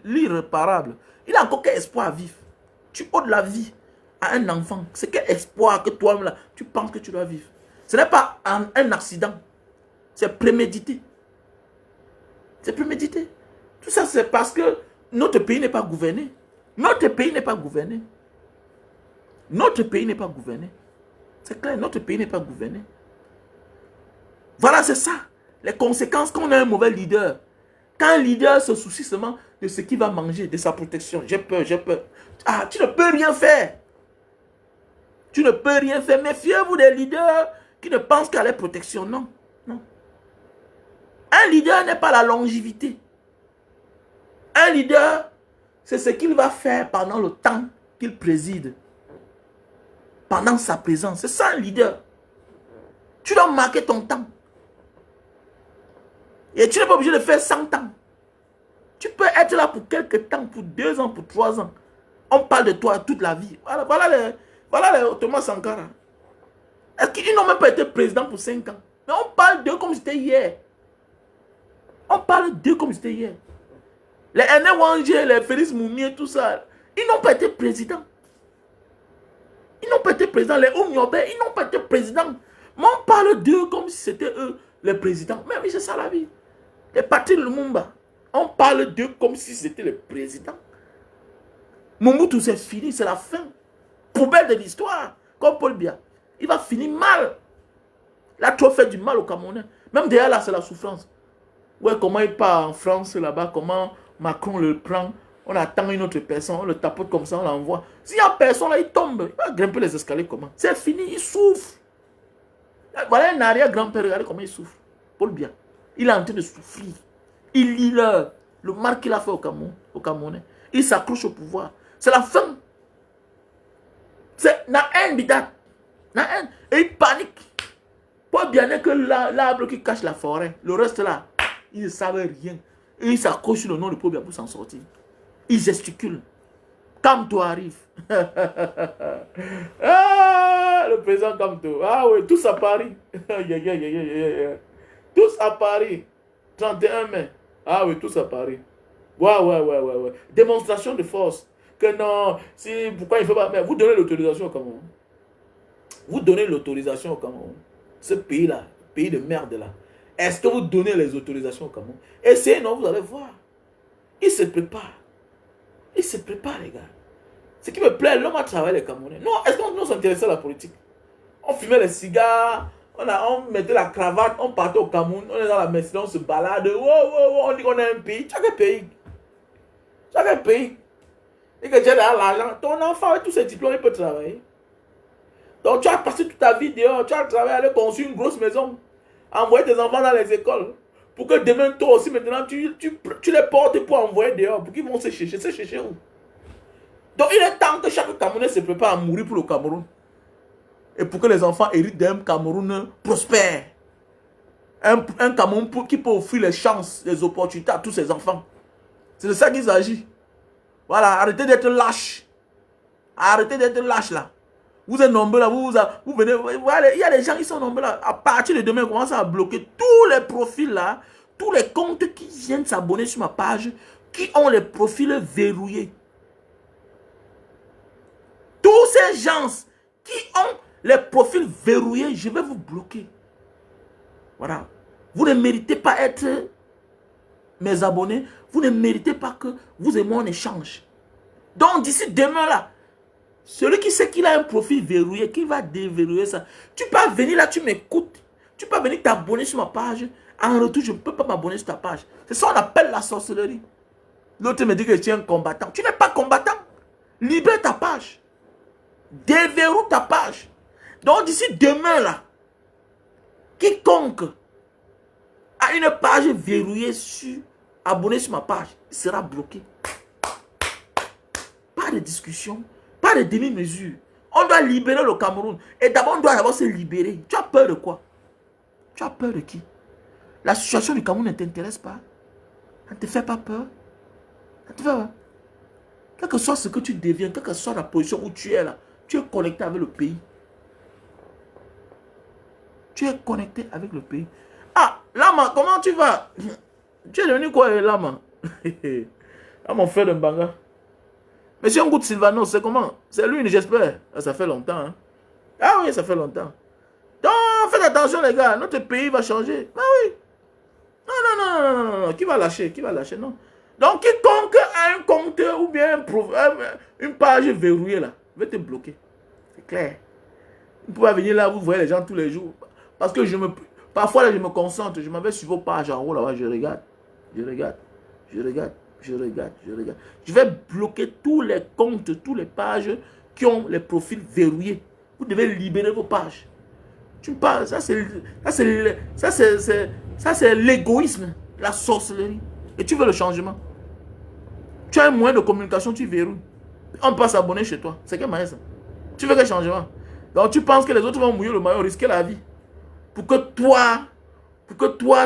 l'irréparable. Il a encore quel espoir à vivre. Tu ôtes la vie à un enfant. C'est quel espoir que toi, là, tu penses que tu dois vivre. Ce n'est pas un accident. C'est prémédité. C'est prémédité. Tout ça, c'est parce que notre pays n'est pas gouverné. Notre pays n'est pas gouverné. Notre pays n'est pas gouverné. C'est clair, notre pays n'est pas gouverné. Voilà, c'est ça. Les conséquences quand on a un mauvais leader. Quand un leader se soucie seulement de ce qu'il va manger, de sa protection. J'ai peur, j'ai peur. Ah, tu ne peux rien faire. Tu ne peux rien faire. Méfiez-vous des leaders qui ne pensent qu'à la protection. Non, non. Un leader n'est pas la longévité. Un leader, c'est ce qu'il va faire pendant le temps qu'il préside. Pendant sa présence. C'est ça un leader. Tu dois marquer ton temps. Et tu n'es pas obligé de faire 100 ans. Tu peux être là pour quelques temps, pour 2 ans, pour 3 ans. On parle de toi toute la vie. Voilà les Thomas Sankara. Est-ce qu'ils n'ont même pas été président pour 5 ans? Mais on parle d'eux comme c'était hier. On parle d'eux comme c'était hier. Les Ene Wanger, les Félix Moumi, tout ça, ils n'ont pas été présidents. Ils n'ont pas été présidents. Les Oumiobe, ils n'ont pas été présidents. Mais on parle d'eux comme si c'était eux les présidents. Mais oui, c'est ça la vie. Les Patrick Lumumba, on parle d'eux comme si c'était les présidents. Mobutu, c'est fini, c'est la fin. Poubelle de l'histoire, comme Paul Biya. Il va finir mal. Il a trop fait du mal aux Camerounais. Même derrière là, c'est la souffrance. Ouais, comment il part en France là-bas, comment Macron le prend. On attend une autre personne, on le tapote comme ça, on l'envoie. S'il n'y a personne là, il tombe. Il va grimper les escaliers comment? C'est fini, il souffre. Voilà un arrière-grand-père, regardez comment il souffre. Paul Biya. Il est en train de souffrir. Il lit le mal qu'il a fait au Camerounais. Il s'accroche au pouvoir. C'est la fin. C'est la haine, bidat. La haine. Et il panique. Paul Biya n'est que l'arbre qui cache la forêt. Le reste là, ils ne savent rien. Et ils s'accrochent sur le nom de Paul Biya pour s'en sortir. Ils gesticulent. Kamto arrive. Ah, le président Kamto. Ah oui, tous à Paris. Tous à Paris. 31 mai. Ah oui, tous à Paris. Ouais. Démonstration de force. Que non, si, pourquoi il ne faut pas... Mais vous donnez l'autorisation au Cameroun. Vous donnez l'autorisation au Cameroun. Ce pays-là, pays de merde là. Est-ce que vous donnez les autorisations au Cameroun? Essayez, non, vous allez voir. Il se prépare. Il se prépare, les gars. Ce qui me plaît, l'homme a travaillé les Camerounais. Non, est-ce qu'on s'intéressait à la politique? On fumait les cigares, on mettait la cravate, on partait au Cameroun, on est dans la Mercedes, on se balade. On dit qu'on est un pays. Chaque pays. Chaque pays. Et que tu as l'argent, ton enfant avec tous ses diplômes, il peut travailler. Donc tu as passé toute ta vie dehors, tu as travaillé, aller construire une grosse maison, envoyer tes enfants dans les écoles, pour que demain, toi aussi, maintenant, tu les portes pour envoyer dehors, pour qu'ils vont se chercher où? Donc il est temps que chaque Camerounais se prépare à mourir pour le Cameroun. Et pour que les enfants héritent d'un Cameroun prospère. Un Cameroun qui peut offrir les chances, les opportunités à tous ses enfants. C'est de ça qu'il s'agit. Voilà, arrêtez d'être lâche. Arrêtez d'être lâche là. Vous êtes nombreux là, vous venez, voilà, il y a des gens qui sont nombreux là. À partir de demain, on commence à bloquer tous les profils là, tous les comptes qui viennent s'abonner sur ma page, qui ont les profils verrouillés. Tous ces gens qui ont les profils verrouillés, je vais vous bloquer. Voilà. Vous ne méritez pas être mes abonnés. Vous ne méritez pas que vous et moi on échange. Donc d'ici demain là, celui qui sait qu'il a un profil verrouillé, qui va déverrouiller ça, tu peux venir là, tu m'écoutes. Tu peux venir t'abonner sur ma page. En retour, je ne peux pas m'abonner sur ta page. C'est ça qu'on appelle la sorcellerie. L'autre me dit que tu es un combattant. Tu n'es pas combattant. Libère ta page. Déverrouille ta page. Donc d'ici demain là, quiconque a une page verrouillée abonné sur ma page, il sera bloqué. Pas de discussion, pas de demi-mesure. On doit libérer le Cameroun. Et d'abord, on doit d'abord se libérer. Tu as peur de quoi? Tu as peur de qui? La situation du Cameroun ne t'intéresse pas? Ça ne te fait pas peur? Ça te fait pas? Quel que soit ce que tu deviens, quelle que soit la position où tu es là, tu es connecté avec le pays. Tu es connecté avec le pays. Ah, Lama, comment tu vas? Tu es devenu quoi, Lama? Ah, mon frère de Mbanga. Monsieur Ngout Sylvanos, c'est comment? C'est lui, j'espère. Ah, ça fait longtemps. Hein? Ah oui, ça fait longtemps. Donc, faites attention, les gars. Notre pays va changer. Ah oui. Non. Qui va lâcher? Qui va lâcher? Non. Donc, quiconque a un compte ou bien une page verrouillée là, va te bloquer. C'est clair. Vous pouvez venir là, vous voyez les gens tous les jours. Parce que parfois là, je me concentre. Je m'en vais sur vos pages en haut là-bas. Je regarde. Je vais bloquer tous les comptes, toutes les pages qui ont les profils verrouillés. Vous devez libérer vos pages. Tu parles, ça c'est l'égoïsme, la sorcellerie. Et tu veux le changement. Tu as un moyen de communication, tu verrouilles. On peut s'abonner chez toi. C'est quel moyen ça? Tu veux quel changement? Donc tu penses que les autres vont mouiller le maillot, risquer la vie. Pour que toi,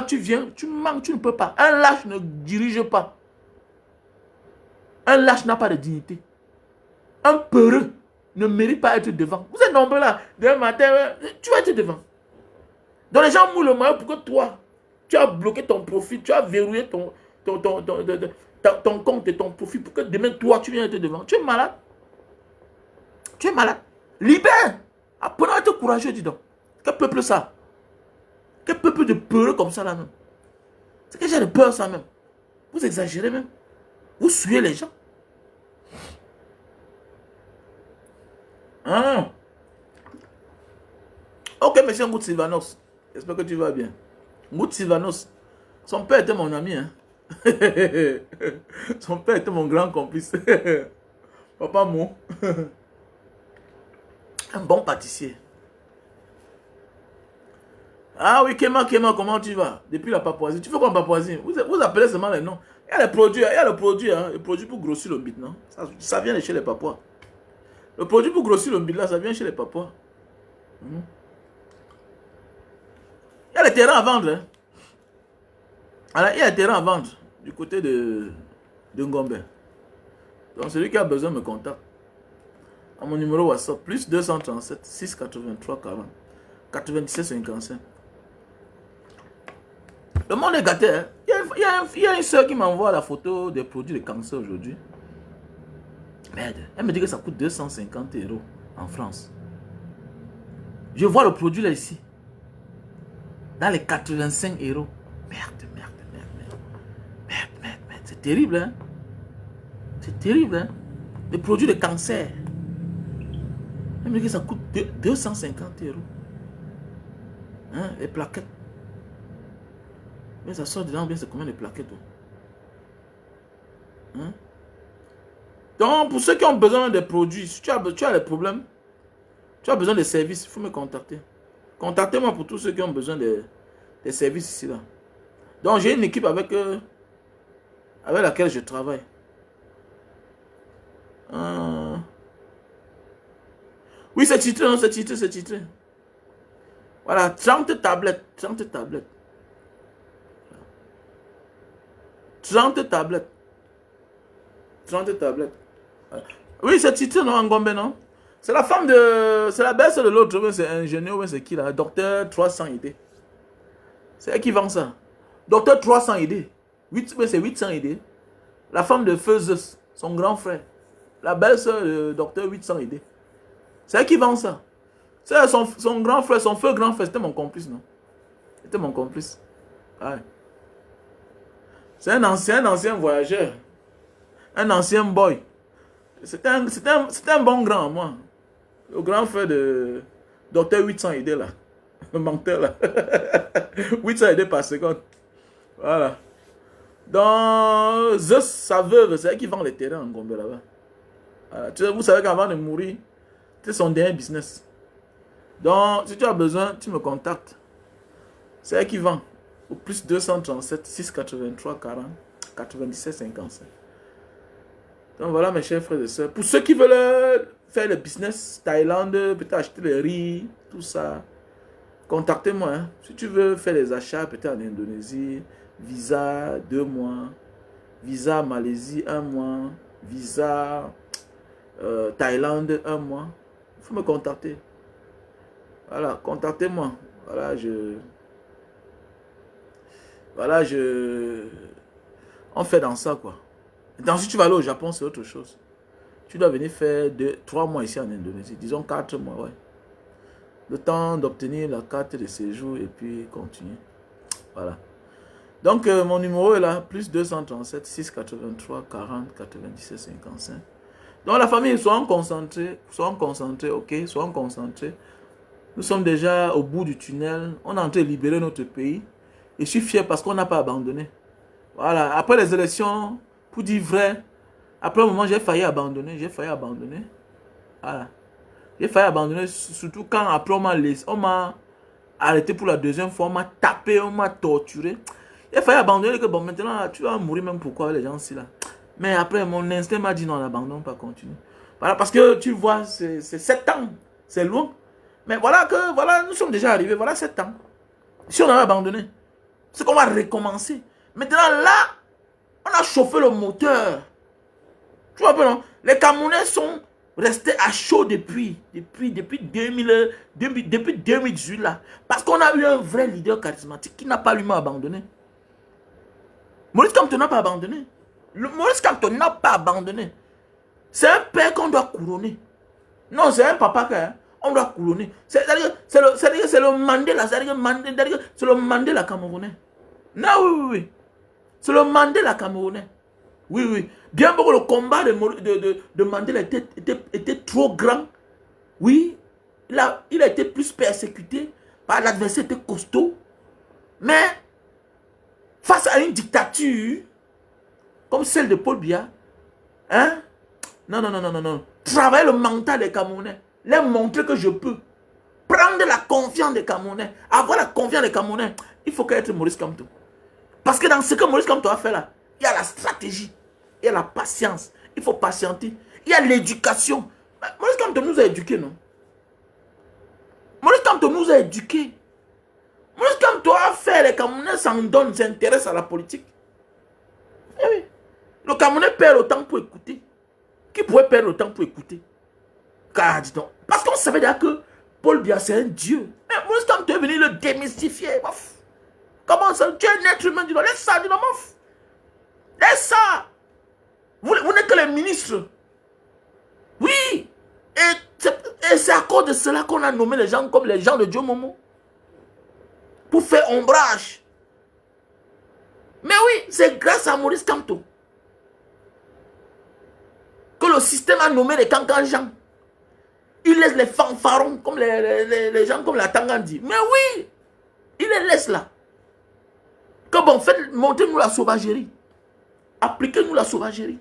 tu viens, tu manques, tu ne peux pas. Un lâche ne dirige pas. Un lâche n'a pas de dignité. Un peureux ne mérite pas être devant. Vous êtes nombreux là. Demain matin, tu vas être devant. Donc les gens mouillent le maillot pour que toi, tu as bloqué ton profil, tu as verrouillé ton compte et ton profil pour que demain, toi, tu viennes être devant. Tu es malade. Tu es malade. Libère. Apprenez à être courageux, dis donc. Quel peuple ça? Quel peuple de peureux comme ça là même? C'est que j'ai de peur ça même. Vous exagérez même. Vous suivez les gens. Ah. Ok, monsieur Ngout Sylvanos. J'espère que tu vas bien. Ngout Sylvanos. Son père était mon ami. Hein? Son père était mon grand complice. Papa Mo. Un bon pâtissier. Ah oui, Kéma, comment tu vas? Depuis la Papouasie. Tu fais quoi en Papouasie? Vous appelez seulement les noms. Il y a les produits, hein, le produit pour grossir le bit, non? Ça vient de chez les Papouas. Le produit pour grossir le bit là, ça vient chez les Papouas. Il y a les terrains à vendre. Hein. Alors, il y a les terrains à vendre du côté de Ngombe. Donc, celui qui a besoin me contacte. À mon numéro WhatsApp, plus 237 683 40 97 55. Le monde est gâté. Hein. Il y a une soeur qui m'envoie la photo des produits de cancer aujourd'hui. Merde. Elle me dit que ça coûte 250 € en France. Je vois le produit là ici. Dans les 85 €. Merde. C'est terrible, hein. C'est terrible, hein. Les produits de cancer. Elle me dit que ça coûte 250 €. Hein, les plaquettes. Mais ça sort dedans, bien c'est combien de plaquettes? Hein? Donc, pour ceux qui ont besoin des produits, si tu as des problèmes, tu as besoin de services, il faut me contacter. Contactez-moi pour tous ceux qui ont besoin des services ici, là. Donc, j'ai une équipe avec laquelle je travaille. Oui, c'est titré, non, c'est titré. Voilà, 30 tablettes. 30 tablettes. 30 tablettes. 30 tablettes. Voilà. Oui, c'est titré, non, en Gombe, non? C'est la femme de... C'est la belle-sœur de l'autre, c'est ingénieur, c'est qui là? Docteur 300 ID. C'est elle qui vend ça. Docteur 300 ID. C'est 800 ID. La femme de Feu Zeus, son grand frère. La belle-sœur de Docteur 800 ID. C'est elle qui vend ça. C'est son grand frère, son feu grand frère, c'était mon complice, non? C'était mon complice. Ouais. C'est un ancien voyageur. Un ancien boy. C'était un bon grand, moi. Le grand frère de Docteur 800 ID, là. Le menteur, là. 800 ID par seconde. Voilà. Donc, Zeus, sa veuve, c'est elle qui vend les terrains en Gombe, là-bas. Voilà. Vous savez qu'avant de mourir, c'est son dernier business. Donc, si tu as besoin, tu me contactes. C'est elle qui vend. Au plus 237 683 40 97 55. Donc voilà mes chers frères et sœurs. Pour ceux qui veulent faire le business, Thaïlande, peut-être acheter le riz, tout ça, contactez-moi. Hein. Si tu veux faire des achats, peut-être en Indonésie, visa 2 mois, visa Malaisie 1 mois, visa Thaïlande 1 mois, il faut me contacter. Voilà, contactez-moi. On fait dans ça, quoi. Donc, si tu vas aller au Japon, c'est autre chose. Tu dois venir faire 3 mois ici en Indonésie. Disons 4 mois, ouais. Le temps d'obtenir la carte de séjour et puis continuer. Voilà. Donc, mon numéro est là. Plus 237 683 40 97 55. Donc, la famille, soyons concentrés, ok? Soyons concentrés. Nous sommes déjà au bout du tunnel. On est en train de libérer notre pays. Et je suis fier parce qu'on n'a pas abandonné. Voilà. Après les élections, pour dire vrai, après un moment, j'ai failli abandonner. Voilà. J'ai failli abandonner, surtout quand après on m'a arrêté pour la deuxième fois, on m'a tapé, on m'a torturé. J'ai failli abandonner que bon, maintenant, tu vas mourir même pourquoi les gens ici là. Mais après, mon instinct m'a dit non, n'abandonne pas, continue. Voilà, parce que tu vois, c'est 7 ans. C'est loin. Mais voilà, nous sommes déjà arrivés. Voilà 7 ans. Si on avait abandonné, c'est qu'on va recommencer. Maintenant, là, on a chauffé le moteur. Tu vois un peu, non? Les Camerounais sont restés à chaud depuis 2018, là. Parce qu'on a eu un vrai leader charismatique qui n'a pas lui-même abandonné. Maurice Kamto n'a pas abandonné. Maurice Kamto n'a pas abandonné. C'est un père qu'on doit couronner. Non, c'est un papa qu'on doit couronner. C'est le Mandela. C'est le Mandela camerounais. Non, oui. C'est le Mandela camerounais. Oui. Bien beaucoup, le combat de Mandela était trop grand. Oui, il a été plus persécuté par l'adversaire, était costaud. Mais, face à une dictature, comme celle de Paul Biya, hein? Non. Travailler le mental des Camerounais. Leur montrer que je peux. Prendre la confiance des Camerounais. Avoir la confiance des Camerounais. Il faut qu'être Maurice Kamto. Parce que dans ce que Maurice Kamto a fait là, il y a la stratégie. Il y a la patience. Il faut patienter. Il y a l'éducation. Maurice Kamto nous a éduqués, non? Maurice Kamto nous a éduqués. Maurice Kamto a fait les Camerounais s'en donnent, s'intéressent à la politique. Eh oui. Le Camerounais perd le temps pour écouter. Qui pourrait perdre le temps pour écouter? Car, dis donc. Parce qu'on savait déjà que Paul Biya, c'est un dieu. Mais Maurice Kamto est venu le démystifier. Comment ça? Tu es un être humain, dis donc. Laisse ça, dis donc, laisse ça. Vous n'êtes que les ministres. Oui. Et c'est à cause de cela qu'on a nommé les gens comme les gens de Dieu Momo. Pour faire ombrage. Mais oui, c'est grâce à Maurice Kamto que le système a nommé les Kankan-Jean. Il laisse les fanfarons comme les gens comme la Tangandi. Mais oui, il les laisse là. Que bon, montrez-nous la sauvagerie. Appliquez-nous la sauvagerie.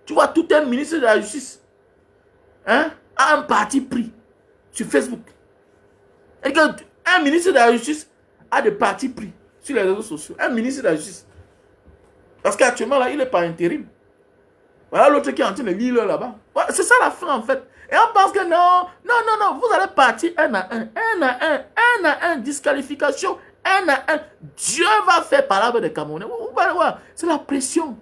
Tu vois, tout un ministre de la Justice a un parti pris sur Facebook. Et que un ministre de la Justice a des partis pris sur les réseaux sociaux. Un ministre de la Justice. Parce qu'actuellement, là, il n'est pas intérim. Voilà l'autre qui est en train de lire là-bas. Voilà, c'est ça la fin, en fait. Et on pense que non, vous allez partir un à un, disqualification, un à un. Dieu va faire parler des Camerounais. C'est la pression.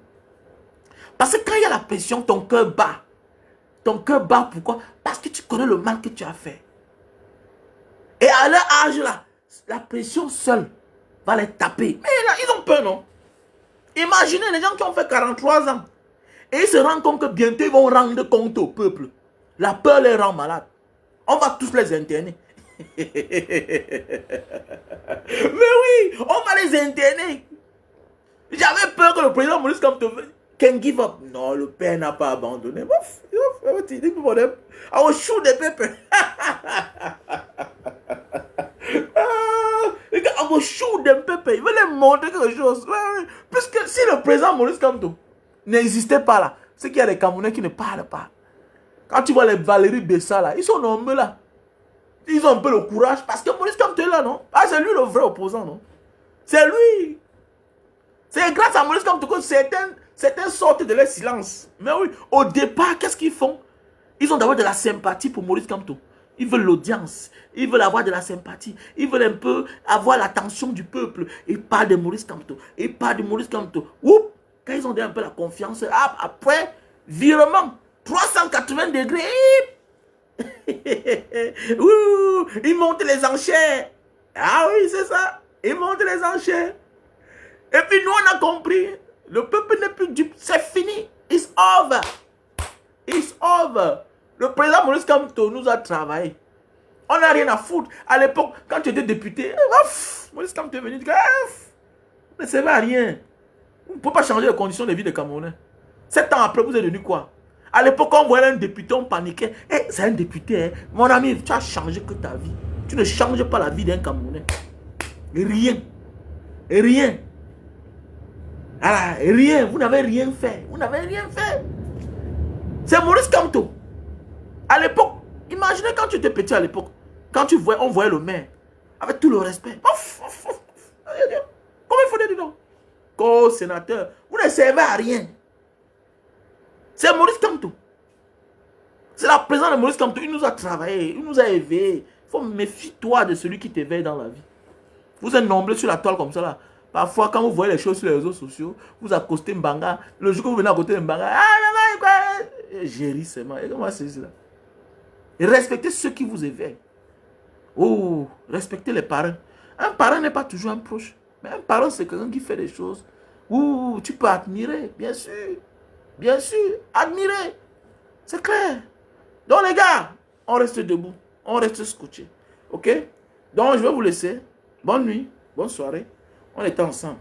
Parce que quand il y a la pression, ton cœur bat. Ton cœur bat, pourquoi? Parce que tu connais le mal que tu as fait. Et à leur âge là, la pression seule va les taper. Mais là, ils ont peur, non? Imaginez les gens qui ont fait 43 ans. Et ils se rendent compte que bientôt ils vont rendre compte au peuple. La peur les rend malades. On va tous les interner. Mais oui, on va les interner. J'avais peur que le président Maurice Kamto can give up. Non, le père n'a pas abandonné. I will shoot the paper. I will shoot them paper. Il veut les montrer quelque chose. Puisque si le président Maurice Kamto n'existait pas là, c'est qu'il y a des Camerounais qui ne parlent pas. Quand tu vois les Valérie Bessa là, ils sont nombreux là. Ils ont un peu le courage parce que Maurice Kamto est là, non? Ah, c'est lui le vrai opposant, non? C'est lui. C'est grâce à Maurice Kamto que certains sortent de leur silence. Mais oui, au départ, qu'est-ce qu'ils font? Ils ont d'abord de la sympathie pour Maurice Kamto. Ils veulent l'audience. Ils veulent avoir de la sympathie. Ils veulent un peu avoir l'attention du peuple. Ils parlent de Maurice Kamto. Ils parlent de Maurice Kamto. Oups! Quand ils ont un peu la confiance, après, virement, 380 degrés. Ouh, ils montent les enchères. Ah oui, c'est ça. Ils montent les enchères. Et puis nous, on a compris. Le peuple n'est plus dupe. C'est fini. It's over. It's over. Le président Maurice Kamto nous a travaillé. On n'a rien à foutre. À l'époque, quand tu étais député, Maurice Kamto est venu dire ne servait à rien. Vous ne pouvez pas changer les conditions de vie des Camerounais. 7 ans après, vous êtes devenu quoi? À l'époque, quand on voyait un député, on paniquait. C'est un député, hein. Mon ami, tu as changé que ta vie. Tu ne changes pas la vie d'un Camerounais. Rien. Rien. Alors, rien. Vous n'avez rien fait. Vous n'avez rien fait. C'est Maurice Kamto. À l'époque, imaginez quand tu étais petit à l'époque. Quand on voyait le maire. Avec tout le respect. Comment il faut dire donc? Co-sénateur, vous ne servez à rien. C'est Maurice Kamto. C'est la présence de Maurice Kamto. Il nous a travaillé, il nous a éveillés. Il faut méfier-toi de celui qui t'éveille dans la vie. Vous êtes nombreux sur la toile comme ça là. Parfois, quand vous voyez les choses sur les réseaux sociaux, vous accostez Mbanga. Le jour que vous venez à côté de Mbanga, j'ai seulement. Et comment c'est cela? Et respectez ceux qui vous éveillent. Oh, respectez les parents. Un parent n'est pas toujours un proche. Mais un parent, c'est quelqu'un qui fait des choses où tu peux admirer, bien sûr. Bien sûr, admirer. C'est clair. Donc les gars, on reste debout. On reste scotché. Ok? Donc je vais vous laisser. Bonne nuit, bonne soirée. On est ensemble.